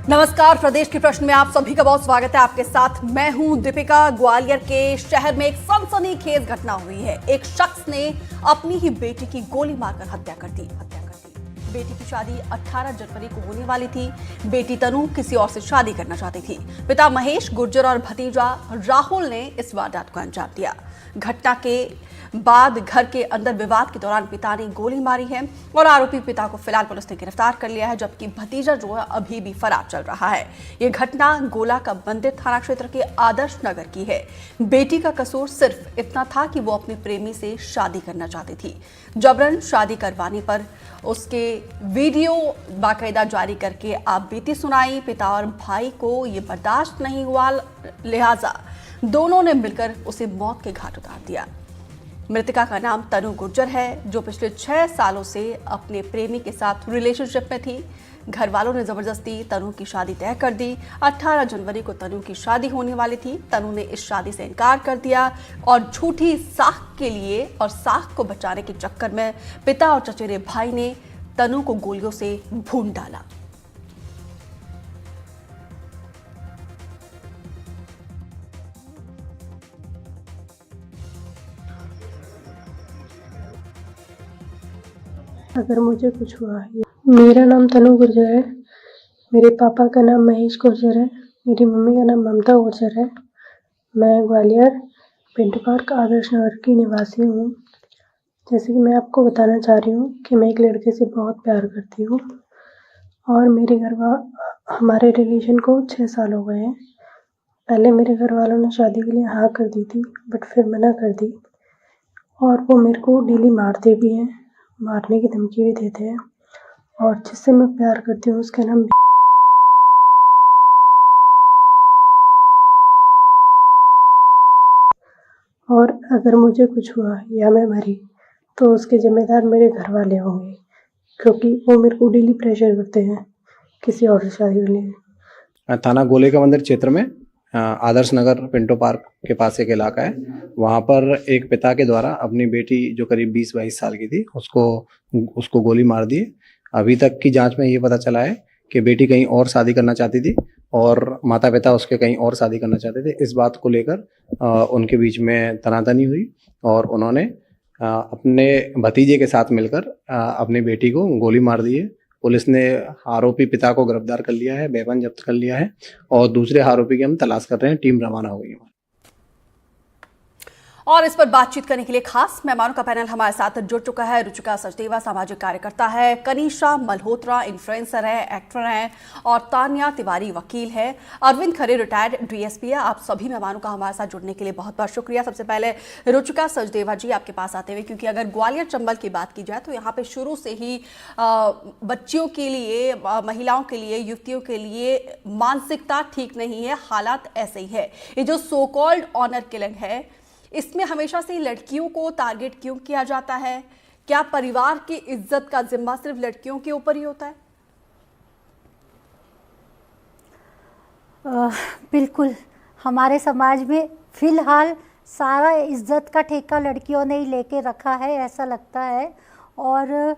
नमस्कार, प्रदेश के प्रश्न में आप सभी का बहुत स्वागत है। आपके साथ मैं हूं दीपिका। ग्वालियर के शहर में एक सनसनीखेज घटना हुई है। एक शख्स ने अपनी ही बेटी की गोली मारकर हत्या कर दी। बेटी की शादी 18 जनवरी को होने वाली थी। बेटी तनु किसी और से शादी करना चाहती थी। पिता महेश गुर्जर और भतीजा राहुल ने इस वारदात को अंजाम दिया। घटना के बाद घर के अंदर विवाद के दौरान पिता ने गोली मारी है और आरोपी पिता को फिलहाल पुलिस ने गिरफ्तार कर लिया है, जबकि भतीजा जो है अभी भी फरार चल रहा है। यह घटना गोला का मंदिर थाना क्षेत्र के आदर्श नगर की है। बेटी का कसूर सिर्फ इतना था कि वो अपने प्रेमी से शादी करना चाहती थी। जबरन शादी करवाने पर उसके वीडियो बाकायदा जारी करके आप बीती सुनाई। पिता और भाई को ये बर्दाश्त नहीं हुआ, लिहाजा दोनों ने मिलकर उसे मौत के घाट उतार दिया। मृतका का नाम तनु गुर्जर है, जो पिछले 6 सालों से अपने प्रेमी के साथ रिलेशनशिप में थी। घर वालों ने जबरदस्ती तनु की शादी तय कर दी। 18 जनवरी को तनु की शादी होने वाली थी। तनु ने इस शादी से इनकार कर दिया और झूठी साख के लिए और साख को बचाने के चक्कर में पिता और चचेरे भाई ने तनु को गोलियों से भून डाला। अगर मुझे कुछ हुआ है। मेरा नाम तनु गुर्जर है। मेरे पापा का नाम महेश गुर्जर है। मेरी मम्मी का नाम ममता गुर्जर है। मैं ग्वालियर पिंटू पार्क आदर्श नगर की निवासी हूँ। जैसे कि मैं आपको बताना चाह रही हूँ कि मैं एक लड़के से बहुत प्यार करती हूँ और मेरे हमारे रिलेशन को 6 साल हो गए हैं। पहले मेरे घर वालों ने शादी के लिए हाँ कर दी थी, बट फिर मना कर दी और वो मेरे को डेली मारते भी हैं, मारने की धमकी भी देते हैं। और जिससे मैं प्यार करती हूँ उसका नाम और अगर मुझे कुछ हुआ या मैं मरी तो उसके जिम्मेदार मेरे घर वाले होंगे, क्योंकि वो मेरे को डेली प्रेशर करते हैं किसी और से शादी के लिए। थाना गोले का मंदिर क्षेत्र में आदर्श नगर पिंटो पार्क के पास एक इलाका है। वहाँ पर एक पिता के द्वारा अपनी बेटी जो करीब 20-22 साल की थी उसको गोली मार दी। अभी तक की जांच में ये पता चला है कि बेटी कहीं और शादी करना चाहती थी और माता पिता उसके कहीं और शादी करना चाहते थे। इस बात को लेकर उनके बीच में तनातनी हुई और उन्होंने अपने भतीजे के साथ मिलकर अपनी बेटी को गोली मार दी है। पुलिस ने आरोपी पिता को गिरफ्तार कर लिया है, वेपन जब्त कर लिया है और दूसरे आरोपी की हम तलाश कर रहे हैं। टीम रवाना हो गई है। और इस पर बातचीत करने के लिए खास मेहमानों का पैनल हमारे साथ जुड़ चुका है। रुचिका सचदेवा सामाजिक कार्यकर्ता है, कनिषा मल्होत्रा इन्फ्लुएंसर है, एक्टर हैं और तान्या तिवारी वकील है, अरविंद खरे रिटायर्ड डीएसपी है। आप सभी मेहमानों का हमारे साथ जुड़ने के लिए बहुत बहुत शुक्रिया। सबसे पहले रुचिका सचदेवा जी, आपके पास आते हुए, क्योंकि अगर ग्वालियर चंबल की बात की जाए तो यहाँ पे शुरू से ही बच्चियों के लिए, महिलाओं के लिए, युवतियों के लिए मानसिकता ठीक नहीं है, हालात ऐसे ही है। ये जो सो कॉल्ड ऑनर किलिंग है, इसमें हमेशा से लड़कियों को टारगेट क्यों किया जाता है? क्या परिवार की इज्जत का जिम्मा सिर्फ लड़कियों के ऊपर ही होता है? बिल्कुल, हमारे समाज में फिलहाल सारा इज्जत का ठेका लड़कियों ने ही लेके रखा है, ऐसा लगता है। और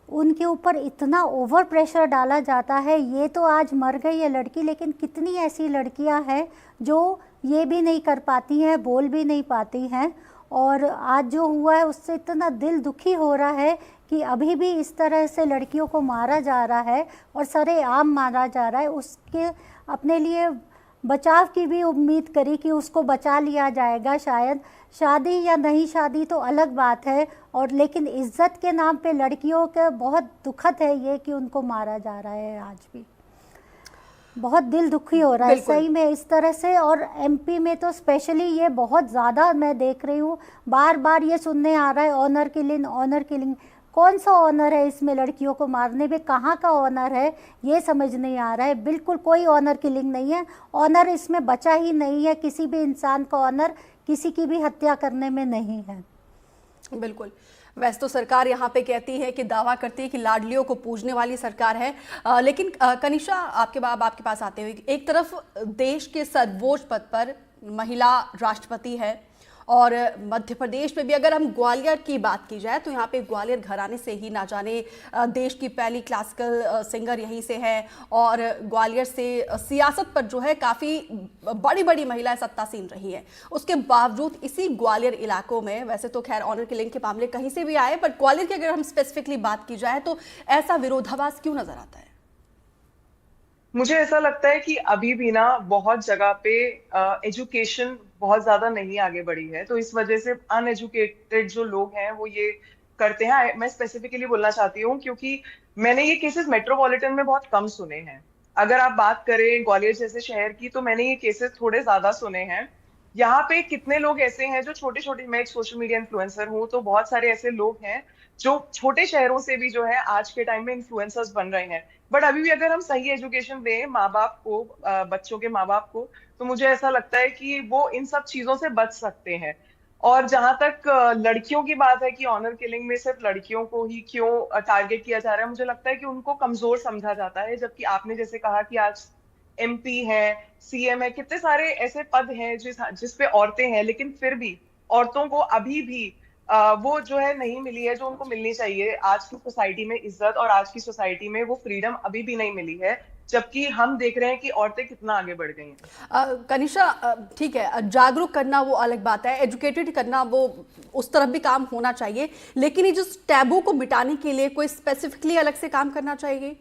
उनके ऊपर इतना ओवर प्रेशर डाला जाता है। ये तो आज मर गई है लड़की, लेकिन कितनी ऐसी लड़कियां हैं जो ये भी नहीं कर पाती हैं, बोल भी नहीं पाती हैं। और आज जो हुआ है उससे इतना दिल दुखी हो रहा है कि अभी भी इस तरह से लड़कियों को मारा जा रहा है और सरेआम मारा जा रहा है। उसके अपने लिए बचाव की भी उम्मीद करी कि उसको बचा लिया जाएगा शायद। शादी या नहीं शादी तो अलग बात है, और लेकिन इज्जत के नाम पे लड़कियों के बहुत दुखद है ये कि उनको मारा जा रहा है। आज भी बहुत दिल दुखी हो रहा है सही में इस तरह से। और एमपी में तो स्पेशली ये बहुत ज़्यादा मैं देख रही हूँ, बार बार ये सुनने आ रहा है ऑनर किलिंग, ऑनर किलिंग। कौन सा ऑनर है इसमें? लड़कियों को मारने में कहाँ का ऑनर है ये समझ नहीं आ रहा है। बिल्कुल कोई ऑनर किलिंग नहीं है, ऑनर इसमें बचा ही नहीं है। किसी भी इंसान का ऑनर किसी की भी हत्या करने में नहीं है। बिल्कुल। वैसे तो सरकार यहाँ पे कहती है कि दावा करती है कि लाडलियों को पूजने वाली सरकार है, लेकिन कनिषा, आपके पास आते हुए, एक तरफ देश के सर्वोच्च पद पर महिला राष्ट्रपति है और मध्य प्रदेश में भी अगर हम ग्वालियर की बात की जाए तो यहाँ पे ग्वालियर घराने से ही ना जाने देश की पहली क्लासिकल सिंगर यहीं से है, और ग्वालियर से सियासत पर जो है काफ़ी बड़ी बड़ी महिलाएं सत्तासीन रही हैं। उसके बावजूद इसी ग्वालियर इलाकों में, वैसे तो खैर ऑनर किलिंग के मामले कहीं से भी आए, बट ग्वालियर की अगर हम स्पेसिफिकली बात की जाए तो ऐसा विरोधाभास क्यों नजर आता है? मुझे ऐसा लगता है कि अभी भी ना बहुत जगह पे एजुकेशन बहुत ज्यादा नहीं आगे बढ़ी है, तो इस वजह से अनएजुकेटेड जो लोग हैं वो ये करते हैं। मैं स्पेसिफिकली बोलना चाहती हूँ क्योंकि मैंने ये केसेस मेट्रोपॉलिटन में बहुत कम सुने हैं। अगर आप बात करें ग्वालियर जैसे शहर की तो मैंने ये केसेस थोड़े ज्यादा सुने हैं। यहाँ पे कितने लोग ऐसे हैं जो छोटे छोटे, मैं एक सोशल मीडिया इन्फ्लुएंसर हूँ, तो बहुत सारे ऐसे लोग हैं जो छोटे शहरों से भी जो है आज के टाइम में इन्फ्लुएंसर्स बन रहे हैं। बट अभी भी अगर हम सही एजुकेशन दें माँ बाप को, बच्चों के माँ बाप को, तो मुझे ऐसा लगता है कि वो इन सब चीजों से बच सकते हैं। और जहां तक लड़कियों की बात है कि ऑनर किलिंग में सिर्फ लड़कियों को ही क्यों टारगेट किया जा रहा है, मुझे लगता है कि उनको कमजोर समझा जाता है। जबकि आपने जैसे कहा कि आज एमपी है, सीएम है, कितने सारे ऐसे पद हैं जिस पे औरतें हैं, लेकिन फिर भी औरतों को अभी भी वो जो है नहीं मिली है जो उनको मिलनी चाहिए। आज की सोसाइटी में इज्जत और आज की सोसाइटी में वो फ्रीडम अभी भी नहीं मिली है, जबकि हम देख रहे हैं कि औरतें कितना आगे बढ़ गई हैं। कनिष्ठा, ठीक है, जागरूक करना वो अलग बात है, एजुकेटेड करना वो उस तरफ भी काम होना चाहिए, लेकिन ये जो टैबू को मिटाने के लिए कोई स्पेसिफिकली अलग से काम करना चाहिए।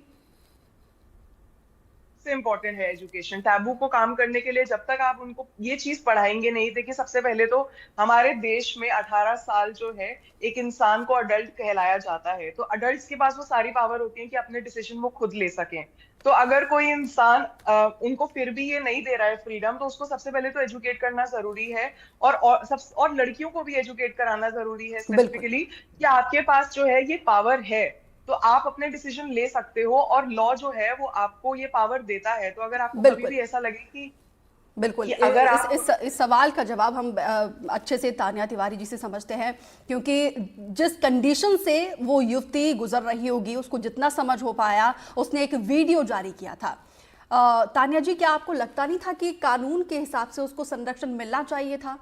इम्पोर्टेंट है एजुकेशन। टैबू को काम करने के लिए जब तक आप उनको ये चीज पढ़ाएंगे नहीं, देखिए सबसे पहले तो हमारे देश में 18 साल जो है एक इंसान को अडल्ट कहलाया जाता है, तो अडल्ट्स के पास वो सारी पावर होती है कि अपने डिसीजन वो खुद ले सकें। तो अगर कोई इंसान उनको फिर भी ये नहीं दे रहा है फ्रीडम, तो उसको सबसे पहले तो एजुकेट करना जरूरी है। और लड़कियों को भी एजुकेट कराना जरूरी है स्पेसिफिकली कि आपके पास जो है ये पावर है, तो आप अपने डिसीजन ले सकते हो, और लॉ जो है वो आपको ये पावर देता है। तो अगर आपको कभी भी ऐसा लगे कि बिल्कुल, अगर इस सवाल का जवाब हम अच्छे से तानिया तिवारी जी से समझते हैं, क्योंकि जिस कंडीशन से वो युवती गुजर रही होगी, उसको जितना समझ हो पाया, उसने एक वीडियो जारी किया था। तानिया जी, क्या आपको लगता नहीं था कि कानून के हिसाब से उसको संरक्षण मिलना चाहिए था?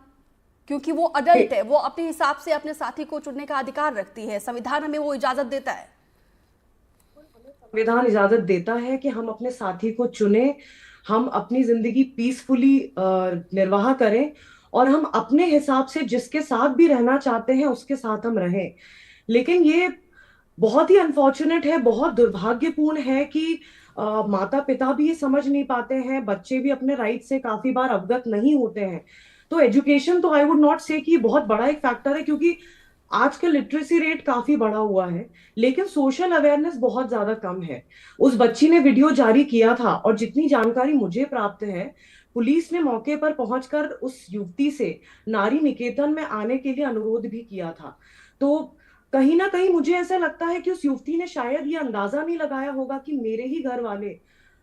क्योंकि वो अडल्ट है, वो अपने हिसाब से अपने साथी को चुनने का अधिकार रखती है, संविधान हमें वो इजाजत देता है। संविधान इजाजत देता है कि हम अपने साथी को चुने, हम अपनी जिंदगी पीसफुली निर्वाह करें, और हम अपने हिसाब से जिसके साथ भी रहना चाहते हैं उसके साथ हम रहें। लेकिन ये बहुत ही अनफॉर्चुनेट है, बहुत दुर्भाग्यपूर्ण है कि माता पिता भी ये समझ नहीं पाते हैं, बच्चे भी अपने राइट से काफी बार अवगत नहीं होते हैं। तो एजुकेशन तो आई वुड नॉट से कि बहुत बड़ा एक फैक्टर है, क्योंकि आज का लिटरेसी रेट काफी बढ़ा हुआ है, लेकिन सोशल अवेयरनेस बहुत ज्यादा कम है। उस बच्ची ने वीडियो जारी किया था, और जितनी जानकारी मुझे प्राप्त है, पुलिस ने मौके पर पहुंचकर उस युवती से नारी निकेतन में आने के लिए अनुरोध भी किया था। तो कहीं ना कहीं मुझे ऐसा लगता है कि उस युवती ने शायद ये अंदाजा नहीं लगाया होगा कि मेरे ही घर वाले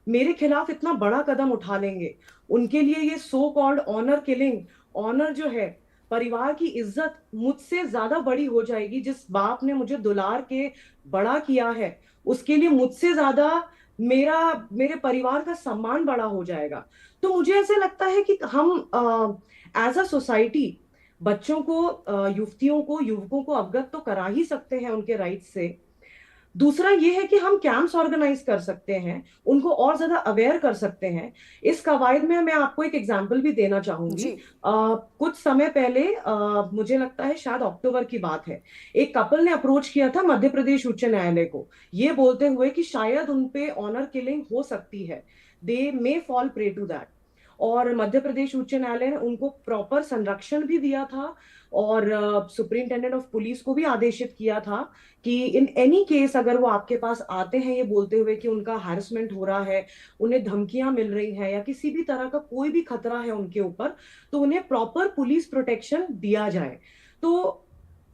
मेरे खिलाफ इतना बड़ा कदम उठा लेंगे। उनके लिए ये so called honour killing, honour जो है, परिवार की इज्जत मुझसे ज्यादा बड़ी हो जाएगी। जिस बाप ने मुझे दुलार के बड़ा किया है, उसके लिए मुझसे ज्यादा मेरे परिवार का सम्मान बड़ा हो जाएगा। तो मुझे ऐसा लगता है कि हम एज अ सोसाइटी बच्चों को, युवतियों को, युवकों को अवगत तो करा ही सकते हैं उनके राइट से। दूसरा ये है कि हम कैंप्स ऑर्गेनाइज कर सकते हैं, उनको और ज्यादा अवेयर कर सकते हैं। इस कवायद में मैं आपको एक एग्जांपल भी देना चाहूंगी। कुछ समय पहले, मुझे लगता है शायद अक्टूबर की बात है, एक कपल ने अप्रोच किया था मध्य प्रदेश उच्च न्यायालय को, ये बोलते हुए कि शायद उनपे ऑनर किलिंग हो सकती है, दे मे फॉल प्रे टू दैट। और मध्य प्रदेश उच्च न्यायालय ने उनको प्रॉपर संरक्षण भी दिया था, और सुप्रिंटेंडेंट ऑफ पुलिस को भी आदेशित किया था कि इन एनी केस अगर वो आपके पास आते हैं ये बोलते हुए कि उनका हैरेसमेंट हो रहा है, उन्हें धमकियां मिल रही हैं, या किसी भी तरह का कोई भी खतरा है उनके ऊपर, तो उन्हें प्रॉपर पुलिस प्रोटेक्शन दिया जाए। तो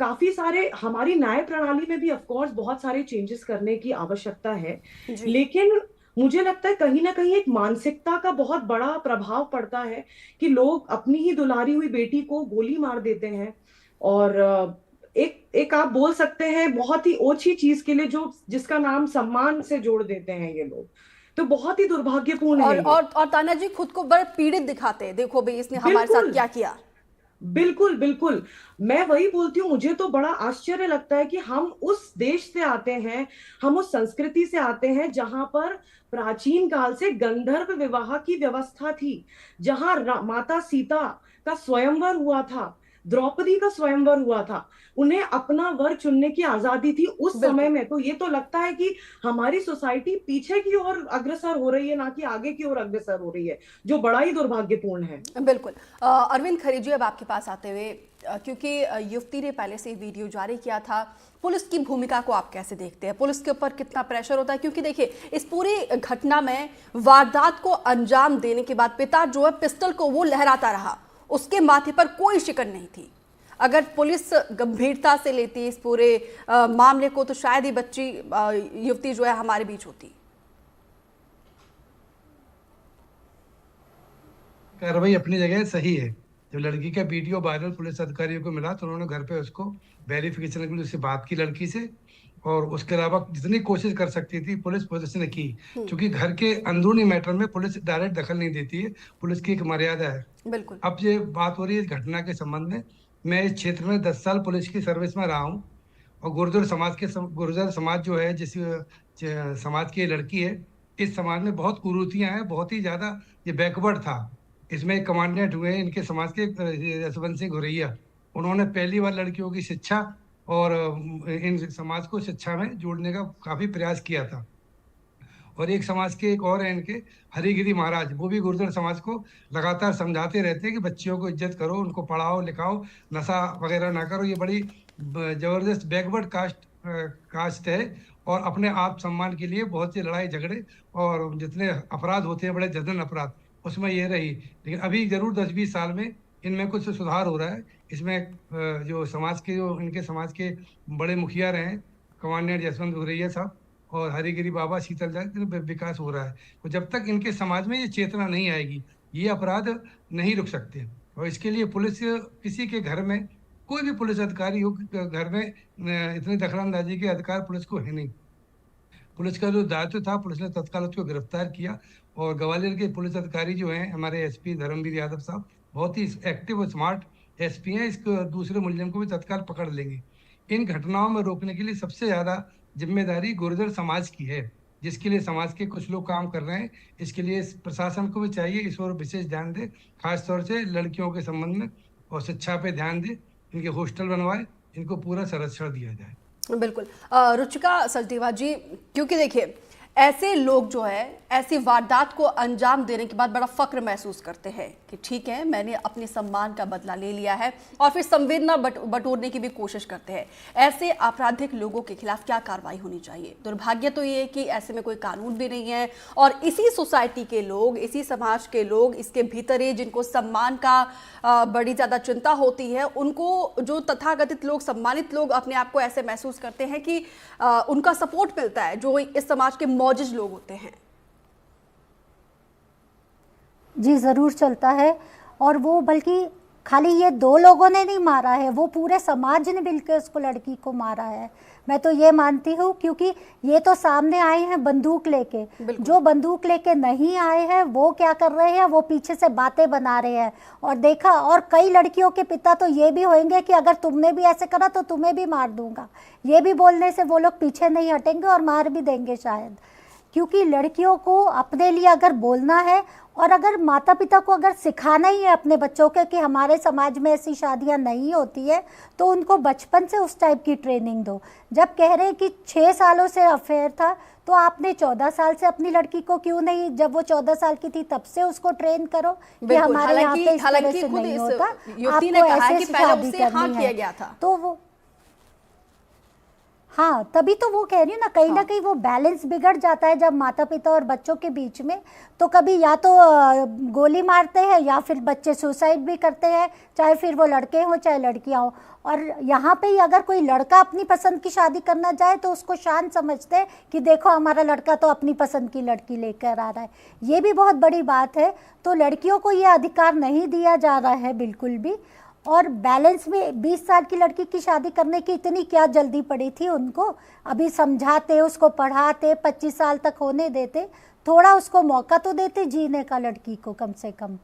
काफी सारे, हमारी न्याय प्रणाली में भी ऑफकोर्स बहुत सारे चेंजेस करने की आवश्यकता है, लेकिन मुझे लगता है कहीं ना कहीं एक मानसिकता का बहुत बड़ा प्रभाव पड़ता है कि लोग अपनी ही दुलारी हुई बेटी को गोली मार देते हैं, और एक आप बोल सकते हैं बहुत ही ओछी चीज के लिए जिसका नाम सम्मान से जोड़ देते हैं ये लोग। तो बहुत ही दुर्भाग्यपूर्ण है। और ताना जी खुद को बड़ा पीड़ित दिखाते हैं, देखो भाई इसने हमारे साथ क्या किया। बिल्कुल बिल्कुल। मैं वही बोलती हूँ, मुझे तो बड़ा आश्चर्य लगता है कि हम उस देश से आते हैं, हम उस संस्कृति से आते हैं जहां पर प्राचीन काल से गंधर्व विवाह की व्यवस्था थी, जहां माता सीता का स्वयंवर हुआ था, द्रौपदी का स्वयंवर हुआ था, उन्हें अपना वर चुनने की आजादी थी उस समय बिल्कुल में। तो ये तो लगता है कि हमारी सोसाइटी पीछे की ओर अग्रसर हो रही है, ना कि आगे की ओर अग्रसर हो रही है, जो बड़ा ही दुर्भाग्यपूर्ण है। बिल्कुल। अरविंद खरीजी, अब आपके पास आते हुए, क्योंकि युवती ने पहले से ही वीडियो जारी किया था, पुलिस की भूमिका को आप कैसे देखते हैं? पुलिस के ऊपर कितना प्रेशर होता है? क्योंकि देखिए, इस पूरी घटना में वारदात को अंजाम देने के बाद पिता जो है पिस्टल को वो लहराता रहा, उसके माथे पर कोई शिकन नहीं थी। अगर पुलिस गंभीरता से लेती इस पूरे मामले को, तो शायद ही बच्ची युवती जो है हमारे बीच होती। कार्रवाई अपनी जगह सही है। जब लड़की का वीडियो वायरल पुलिस अधिकारियों को मिला तो उन्होंने घर पे उसको वेरिफिकेशन के लिए उससे बात की लड़की से, और उसके अलावा जितनी कोशिश कर सकती थी पुलिस ने की। क्योंकि घर के अंदरूनी मैटर में पुलिस डायरेक्ट दखल नहीं देती है, पुलिस की एक मर्यादा है। बिल्कुल। अब ये बात हो रही है इस घटना के संबंध में, मैं इस क्षेत्र में 10 साल पुलिस की सर्विस में रहा हूँ, और गुर्जर समाज जो है, जिस समाज की ये लड़की है, इस समाज में बहुत कुरीतियां हैं, बहुत ही ज्यादा ये बैकवर्ड था। इसमें एक कमांडेंट हुए इनके समाज के यशवंत सिंह घुरैया, उन्होंने पहली बार लड़कियों की शिक्षा और इन समाज को शिक्षा में जोड़ने का काफी प्रयास किया था। और एक समाज के एक और है इनके, हरिगिरी महाराज, वो भी गुर्जर समाज को लगातार समझाते रहते हैं कि बच्चियों को इज्जत करो, उनको पढ़ाओ लिखाओ, नशा वगैरह ना करो। ये बड़ी जबरदस्त बैकवर्ड कास्ट है, और अपने आप सम्मान के लिए बहुत सी लड़ाई झगड़े और जितने अपराध होते हैं, बड़े जघन्य अपराध, उसमें ये रही। लेकिन अभी जरूर 10-20 साल में इनमें कुछ सुधार हो रहा है। इसमें जो समाज के, जो इनके समाज के बड़े मुखिया रहे, कमांडेंट जसवंत घुरैया साहब और हरिगिरी बाबा शीतल जाए, विकास हो रहा है। तो जब तक इनके समाज में ये चेतना नहीं आएगी, ये अपराध नहीं रुक सकते। और इसके लिए पुलिस, किसी के घर में कोई भी पुलिस अधिकारी हो, घर में इतनी दखलंदाजी के अधिकार पुलिस को है नहीं। पुलिस का जो दायित्व था, पुलिस ने तत्काल उसको गिरफ्तार किया। और ग्वालियर के पुलिस अधिकारी जो हैं, हमारे एसपी धर्मवीर यादव साहब, बहुत ही एक्टिव और स्मार्ट एसपी हैं, इसको दूसरे मुलजिम को भी तत्काल पकड़ लेंगे। इन घटनाओं में रोकने के लिए सबसे ज्यादा जिम्मेदारी गुर्जर समाज की है, जिसके लिए समाज के कुछ लोग काम कर रहे हैं। इसके लिए प्रशासन को भी चाहिए इस ओर विशेष ध्यान दे, खासतौर से लड़कियों के संबंध में, और शिक्षा पे ध्यान दे, इनके हॉस्टल बनवाए, इनको पूरा संरक्षण दिया जाए। बिल्कुल। रुचिका सचदेवा जी, क्योंकि देखिए, ऐसे लोग जो है ऐसी वारदात को अंजाम देने के बाद बड़ा फक्र महसूस करते हैं कि ठीक है, मैंने अपने सम्मान का बदला ले लिया है, और फिर संवेदना बटोरने की भी कोशिश करते हैं। ऐसे आपराधिक लोगों के खिलाफ क्या कार्रवाई होनी चाहिए? दुर्भाग्य तो ये है कि ऐसे में कोई कानून भी नहीं है, और इसी सोसाइटी के लोग, इसी समाज के लोग, इसके भीतर ही जिनको सम्मान का बड़ी ज़्यादा चिंता होती है, उनको, जो तथाकथित लोग, सम्मानित लोग, अपने आप को ऐसे महसूस करते हैं कि उनका सपोर्ट मिलता है, जो इस समाज के मौजूद लोग होते हैं। जी ज़रूर चलता है, और वो बल्कि खाली ये 2 लोगों ने नहीं मारा है, वो पूरे समाज ने मिलकर उसको, लड़की को मारा है। मैं तो ये मानती हूँ, क्योंकि ये तो सामने आए हैं बंदूक लेके, जो बंदूक लेके नहीं आए हैं वो क्या कर रहे हैं, वो पीछे से बातें बना रहे हैं। और देखा, और कई लड़कियों के पिता तो ये भी होंगे कि अगर तुमने भी ऐसे करा तो तुम्हें भी मार दूंगा, ये भी बोलने से वो लोग पीछे नहीं हटेंगे और मार भी देंगे शायद। क्योंकि लड़कियों को अपने लिए अगर बोलना है, और अगर माता पिता को अगर सिखाना ही है अपने बच्चों के कि हमारे समाज में ऐसी शादियां नहीं होती है, तो उनको बचपन से उस टाइप की ट्रेनिंग दो। जब कह रहे हैं कि 6 सालों से अफेयर था, तो आपने 14 साल से अपनी लड़की को क्यों नहीं, जब वो 14 साल की थी तब से उसको ट्रेन करो कि हमारे यहाँ पे इस तरह से नहीं होता, आपको ऐसे शादी करनी है। तो वो, हाँ, तभी तो वो कह रही हूँ ना कहीं वो बैलेंस बिगड़ जाता है जब माता पिता और बच्चों के बीच में। तो कभी या तो गोली मारते हैं, या फिर बच्चे सुसाइड भी करते हैं, चाहे फिर वो लड़के हों चाहे लड़कियां हों। और यहाँ पे ही अगर कोई लड़का अपनी पसंद की शादी करना चाहे तो उसको शान समझते हैं कि देखो हमारा लड़का तो अपनी पसंद की लड़की लेकर आ रहा है। ये भी बहुत बड़ी बात है। तो लड़कियों को ये अधिकार नहीं दिया जा रहा है बिल्कुल भी। और बैलेंस में 20 साल की लड़की की शादी करने की इतनी क्या जल्दी पड़ी थी उनको? अभी समझाते, उसको पढ़ाते, 25 साल तक होने देते, थोड़ा उसको मौका तो देते जीने का लड़की को कम से कम।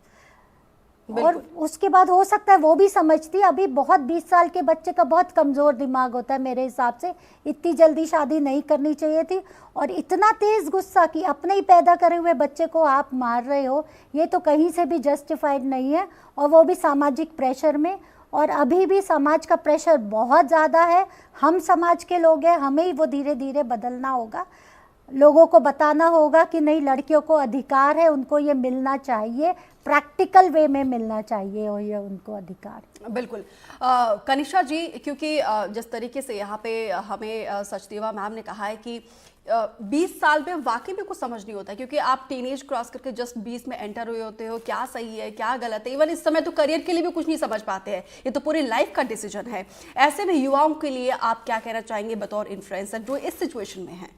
और उसके बाद हो सकता है वो भी समझती, अभी बहुत 20 साल के बच्चे का बहुत कमज़ोर दिमाग होता है मेरे हिसाब से, इतनी जल्दी शादी नहीं करनी चाहिए थी। और इतना तेज़ गुस्सा कि अपने ही पैदा करे हुए बच्चे को आप मार रहे हो, ये तो कहीं से भी जस्टिफाइड नहीं है, और वो भी सामाजिक प्रेशर में। और अभी भी समाज का प्रेशर बहुत ज़्यादा है, हम समाज के लोग हैं, हमें ही वो धीरे धीरे बदलना होगा, लोगों को बताना होगा कि नहीं, लड़कियों को अधिकार है, उनको ये मिलना चाहिए, प्रैक्टिकल वे में मिलना चाहिए और ये उनको अधिकार। बिल्कुल। कनिष्ठा जी, क्योंकि जिस तरीके से यहाँ पे हमें सचदेवा मैम ने कहा है कि 20 साल में वाकई में कुछ समझ नहीं होता, क्योंकि आप टीनेज क्रॉस करके जस्ट 20 में एंटर हुए होते हो, क्या सही है क्या गलत है, इवन इस समय तो करियर के लिए भी कुछ नहीं समझ पाते हैं, ये तो पूरी लाइफ का डिसीजन है। ऐसे में युवाओं के लिए आप क्या कहना चाहेंगे बतौर इन्फ्लुएंसर जो इस सिचुएशन में है?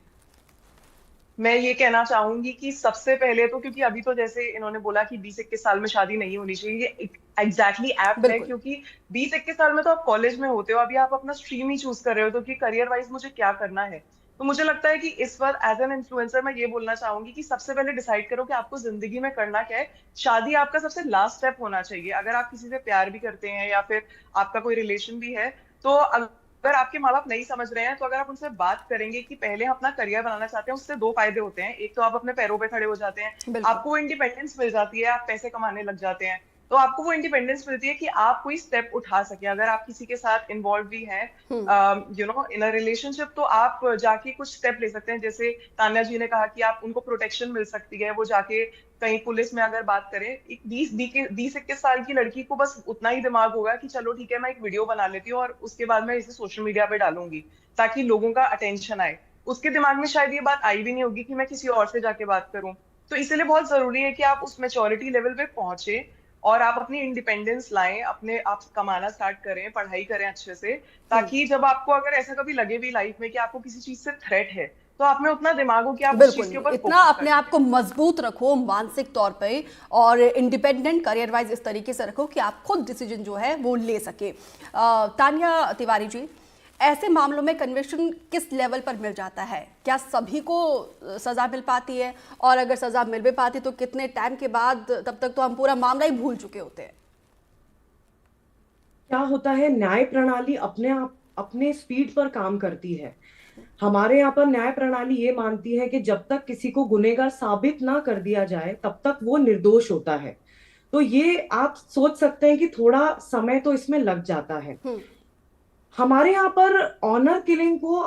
मैं ये कहना चाहूंगी कि सबसे पहले तो, क्योंकि अभी तो जैसे इन्होंने बोला कि 20-21 साल में शादी नहीं होनी चाहिए, ये एग्जैक्टली ऐप्ट है, क्योंकि 20-21 साल में तो आप कॉलेज में होते हो, अभी आप अपना स्ट्रीम ही चूज कर रहे हो, तो कि करियर वाइज मुझे क्या करना है। तो मुझे लगता है कि इस बार एज एन इन्फ्लुएंसर मैं ये बोलना चाहूंगी कि सबसे पहले डिसाइड करो कि आपको जिंदगी में करना क्या है। शादी आपका सबसे लास्ट स्टेप होना चाहिए। अगर आप किसी से प्यार भी करते हैं या फिर आपका कोई रिलेशन भी है, तो अगर आपके माँ बाप नहीं समझ रहे हैं, तो अगर आप उनसे बात करेंगे कि पहले हम अपना करियर बनाना चाहते हैं, उससे 2 फायदे होते हैं। एक तो आप अपने पैरों पे खड़े हो जाते हैं, आपको वो इंडिपेंडेंस मिल जाती है, आप पैसे कमाने लग जाते हैं, तो आपको वो इंडिपेंडेंस मिलती है कि आप कोई स्टेप उठा सके। अगर आप किसी के साथ इन्वॉल्व भी हैं इन अ रिलेशनशिप, तो आप जाके कुछ स्टेप ले सकते हैं। जैसे तान्या जी ने कहा कि आप उनको प्रोटेक्शन मिल सकती है, वो जाके कहीं पुलिस में अगर बात करें, एक 20-21 साल की लड़की को बस उतना ही दिमाग होगा कि चलो ठीक है, मैं एक वीडियो बना लेती हूँ और उसके बाद मैं इसे सोशल मीडिया पे डालूंगी ताकि लोगों का अटेंशन आए। उसके दिमाग में शायद ये बात आई भी नहीं होगी कि मैं किसी और से जाके बात करूं। तो इसलिए बहुत जरूरी है कि आप उस मैच्योरिटी लेवल पे पहुंचे और आप अपनी इंडिपेंडेंस लाएं, अपने आप कमाना स्टार्ट करें, पढ़ाई करें अच्छे से, ताकि जब आपको अगर ऐसा कभी लगे भी लाइफ में कि आपको किसी चीज से थ्रेट है, तो आप में उतना दिमाग हो कि आप उस चीज के ऊपर इतना अपने आप को मजबूत रखो मानसिक तौर पे, और इंडिपेंडेंट करियर वाइज इस तरीके से रखो कि आप खुद डिसीजन जो है वो ले सके। तान्या तिवारी जी, ऐसे मामलों में कन्विक्शन किस लेवल पर मिल जाता है? क्या सभी को सजा मिल पाती है? और अगर सजा मिल भी पाती तो कितने टाइम के बाद? तब तक तो हम पूरा मामला ही भूल चुके होते हैं। क्या होता है, न्याय प्रणाली अपने आप अपने स्पीड पर काम करती है। हमारे यहाँ पर न्याय प्रणाली ये मानती है कि जब तक किसी को गुनहगार साबित ना कर दिया जाए तब तक वो निर्दोष होता है। तो ये आप सोच सकते हैं कि थोड़ा समय तो इसमें लग जाता है। हमारे यहाँ पर ऑनर किलिंग को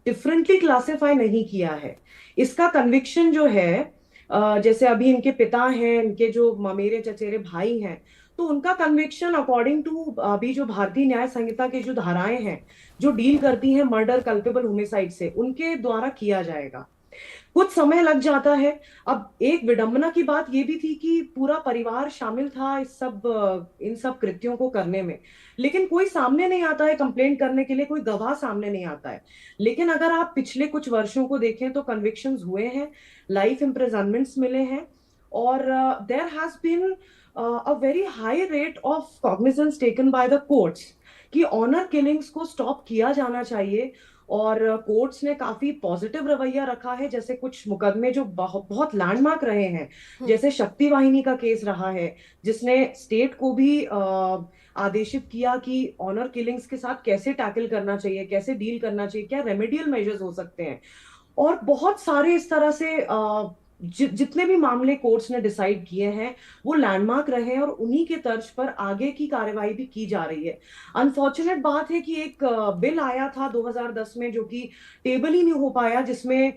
डिफरेंटली क्लासिफाई नहीं किया है। इसका कन्विक्शन जो है, जैसे अभी इनके पिता हैं, इनके जो ममेरे चचेरे भाई हैं, तो उनका कन्विक्शन अकॉर्डिंग टू अभी जो भारतीय न्याय संहिता की जो धाराएं हैं जो डील करती हैं मर्डर कल्पेबल होमिसाइड से, उनके द्वारा किया जाएगा। कुछ समय लग जाता है। अब एक विडंबना की बात ये भी थी कि पूरा परिवार शामिल था इन सब कृत्यों को करने में, लेकिन कोई सामने नहीं आता है कंप्लेंट करने के लिए, कोई गवाह सामने नहीं आता है। लेकिन अगर आप पिछले कुछ वर्षों को देखें तो कन्विक्शंस हुए हैं, लाइफ इम्प्रिजनमेंट्स मिले हैं, और there has been a very high rate of cognizance taken by the courts कि ऑनर किलिंग्स को स्टॉप किया जाना चाहिए। और कोर्ट्स ने काफी पॉजिटिव रवैया रखा है। जैसे कुछ मुकदमे जो बहुत लैंडमार्क रहे हैं, जैसे शक्ति वाहिनी का केस रहा है, जिसने स्टेट को भी आदेशित किया कि ऑनर किलिंग्स के साथ कैसे टैकल करना चाहिए, कैसे डील करना चाहिए, क्या रेमेडियल मेजर्स हो सकते हैं। और बहुत सारे इस तरह से जितने भी मामले कोर्ट्स ने डिसाइड किए हैं वो लैंडमार्क रहे हैं, और उन्हीं के तर्ज पर आगे की कार्यवाही भी की जा रही है। अनफॉर्चुनेट बात है कि एक बिल आया था 2010 में जो कि टेबल ही नहीं हो पाया, जिसमें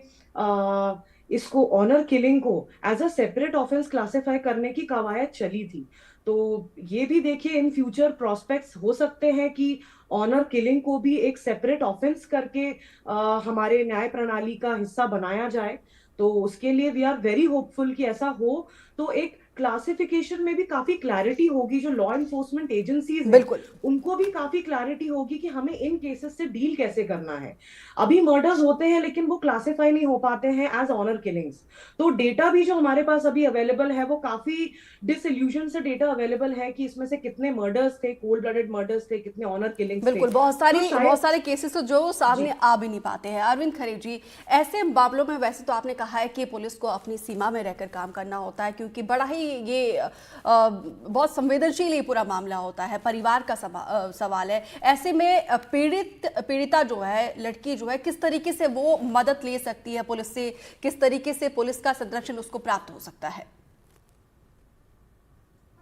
इसको ऑनर किलिंग को as a separate offence classify करने की कवायद चली थी। तो ये भी देखिए इन फ्यूचर प्रोस्पेक्ट्स हो सकते हैं कि ऑनर किलिंग को भी एक सेपरेट ऑफेंस करके हमारे न्याय प्रणाली का हिस्सा बनाया जाए। तो उसके लिए वी आर वेरी होपफुल कि ऐसा हो, तो एक क्लासिफिकेशन में भी काफी क्लैरिटी होगी। जो लॉ एनफोर्समेंट एजेंसीज हैं उनको भी काफी क्लैरिटी होगी कि हमें इन केसेस से डील कैसे करना है। अभी मर्डर्स होते हैं लेकिन वो क्लासिफाई नहीं हो पाते हैं एज ऑनर किलिंग्स। तो डेटा भी जो हमारे पास अभी अवेलेबल है वो काफी डिसइल्यूजन से डेटा अवेलेबल है कि इसमें से कितने मर्डर्स थे, कोल्ड ब्लडेड मर्डर्स थे, कितने ऑनर किलिंग्स थे। बिल्कुल, बहुत सारे केसेस जो सामने आ भी नहीं पाते हैं। अरविंद खरे जी, ऐसे मामलों में वैसे तो आपने कहा है कि पुलिस को अपनी सीमा में रहकर काम करना होता है, क्योंकि बड़ा ही ये बहुत संवेदनशील ये पूरा मामला होता है, परिवार का सवाल है। ऐसे में पीड़िता जो है, लड़की जो है, किस तरीके से वो मदद ले सकती है पुलिस से, किस तरीके से पुलिस का संरक्षण उसको प्राप्त हो सकता है?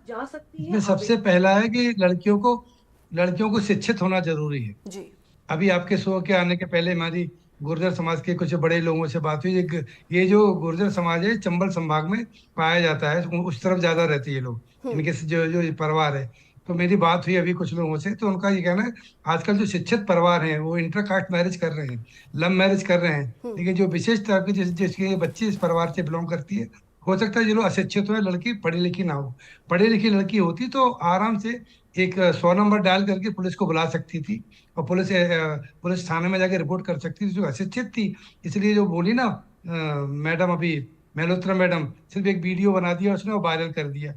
जा सकती है। इसमें सबसे पहला है कि लड़कियों को शिक्षित होना जरूरी है जी। अभी आपके शो के आने के पहले हमारी गुर्जर समाज के कुछ बड़े लोगों से बात हुई। ये जो गुर्जर समाज है चंबल संभाग में पाया जाता है, उस तरफ ज्यादा रहती है लोग, इनके जो परिवार है। तो मेरी बात हुई अभी कुछ लोगों से, तो उनका ये कहना है आजकल जो शिक्षित परिवार हैं वो इंटरकास्ट मैरिज कर रहे हैं, लव मैरिज कर रहे हैं, लेकिन जो विशेष तरह की जिसके बच्ची इस परिवार से बिलोंग करती है, हो सकता है जो लोग अशिक्षित हो, लड़की पढ़ी लिखी ना हो। पढ़ी लिखी लड़की होती तो आराम से एक 100 नंबर डायल करके पुलिस को बुला सकती थी और पुलिस थाने में जाके रिपोर्ट कर सकती थी। जो अशिक्षित थी, इसलिए जो बोली ना मैडम अभी मल्होत्रा मैडम, सिर्फ एक वीडियो बना दिया उसने और वायरल कर दिया,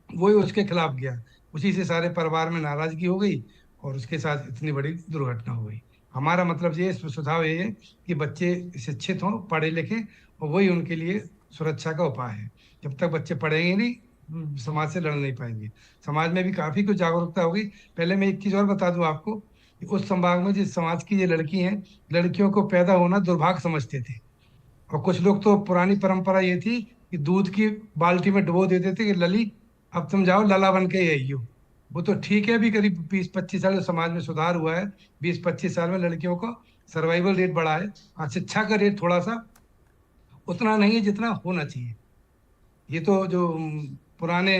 वही उसके खिलाफ गया। उसी से सारे परिवार में नाराजगी हो गई और उसके साथ इतनी बड़ी दुर्घटना हो गई। हमारा मतलब ये सुझाव ये है कि बच्चे शिक्षित हों, पढ़े लिखें, और वही उनके लिए सुरक्षा का उपाय है। जब तक बच्चे पढ़ेंगे नहीं, समाज से लड़ नहीं पाएंगे। समाज में भी काफी कुछ जागरूकता होगी। पहले मैं एक चीज और बता दूं आपको, उस संभाग में जिस समाज की ये लड़की हैं, लड़कियों को पैदा होना दुर्भाग्य समझते थे, और कुछ लोग तो पुरानी परंपरा ये थी कि दूध की बाल्टी में डुबो देते थे कि लली अब तुम जाओ लला बन के यही हो। वो तो ठीक है, अभी करीब 20-25 साल समाज में सुधार हुआ है। 20-25 साल में लड़कियों का सर्वाइवल रेट बढ़ा है। हाँ, शिक्षा का रेट थोड़ा सा उतना नहीं है जितना होना चाहिए। ये तो जो पुराने,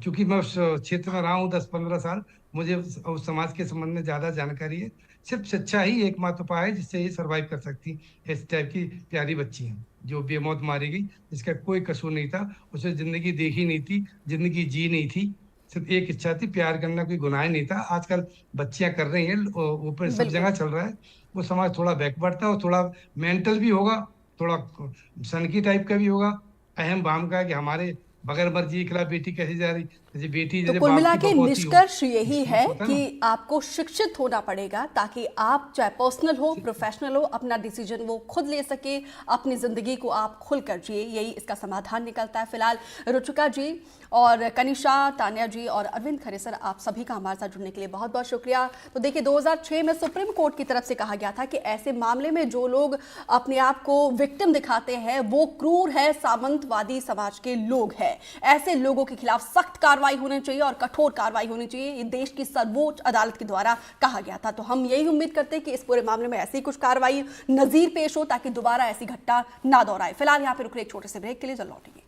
चूंकि मैं उस क्षेत्र में रहा हूँ 10-15 साल, मुझे उस समाज के संबंध में ज्यादा जानकारी है। सिर्फ शिक्षा ही एकमात्र उपाय है जिससे ये सर्वाइव कर सकती। इस टाइप की प्यारी बच्ची हैं जो बेमौत मारी गई, जिसका कोई कसूर नहीं था, उसे जिंदगी देखी नहीं थी, जिंदगी जी नहीं थी, सिर्फ एक इच्छा थी, प्यार करना कोई गुनाह नहीं था। आजकल बच्चियां कर रही हैं, ऊपर सब जगह चल रहा है। वो समाज थोड़ा बैकवर्ड था और थोड़ा मेंटल भी होगा, थोड़ा सनकी टाइप का भी होगा। अहम भाम का है कि हमारे बगैर मर्जी के खिलाफ बेटी कैसी जा रही, जैसे बेटी तो जैसे कुल बाप मिला की के बकौती निष्कर्ष हो। यही है होता ना? कि आपको शिक्षित होना पड़ेगा ताकि आप चाहे पर्सनल हो, प्रोफेशनल हो, अपना डिसीजन वो खुद ले सके, अपनी जिंदगी को आप खुलकर जिए। यही इसका समाधान निकलता है। फिलहाल रुचिका जी और कनिषा, तान्या जी और अरविंद खरे सर, आप सभी का हमारे साथ जुड़ने के लिए बहुत बहुत शुक्रिया। तो देखिए, 2006 में सुप्रीम कोर्ट की तरफ से कहा गया था कि ऐसे मामले में जो लोग अपने आप को विक्टिम दिखाते हैं वो क्रूर है, सामंतवादी समाज के लोग हैं। ऐसे लोगों के खिलाफ सख्त कार्रवाई होनी चाहिए और कठोर कार्रवाई होनी चाहिए। ये देश की सर्वोच्च अदालत के द्वारा कहा गया था। तो हम यही उम्मीद करते हैं कि इस पूरे मामले में ऐसी कुछ कार्रवाई नजीर पेश हो ताकि दोबारा ऐसी घटना ना दोहराए। फिलहाल यहाँ पे रुक रहे एक छोटे से ब्रेक के लिए, जल्द लौटेंगे।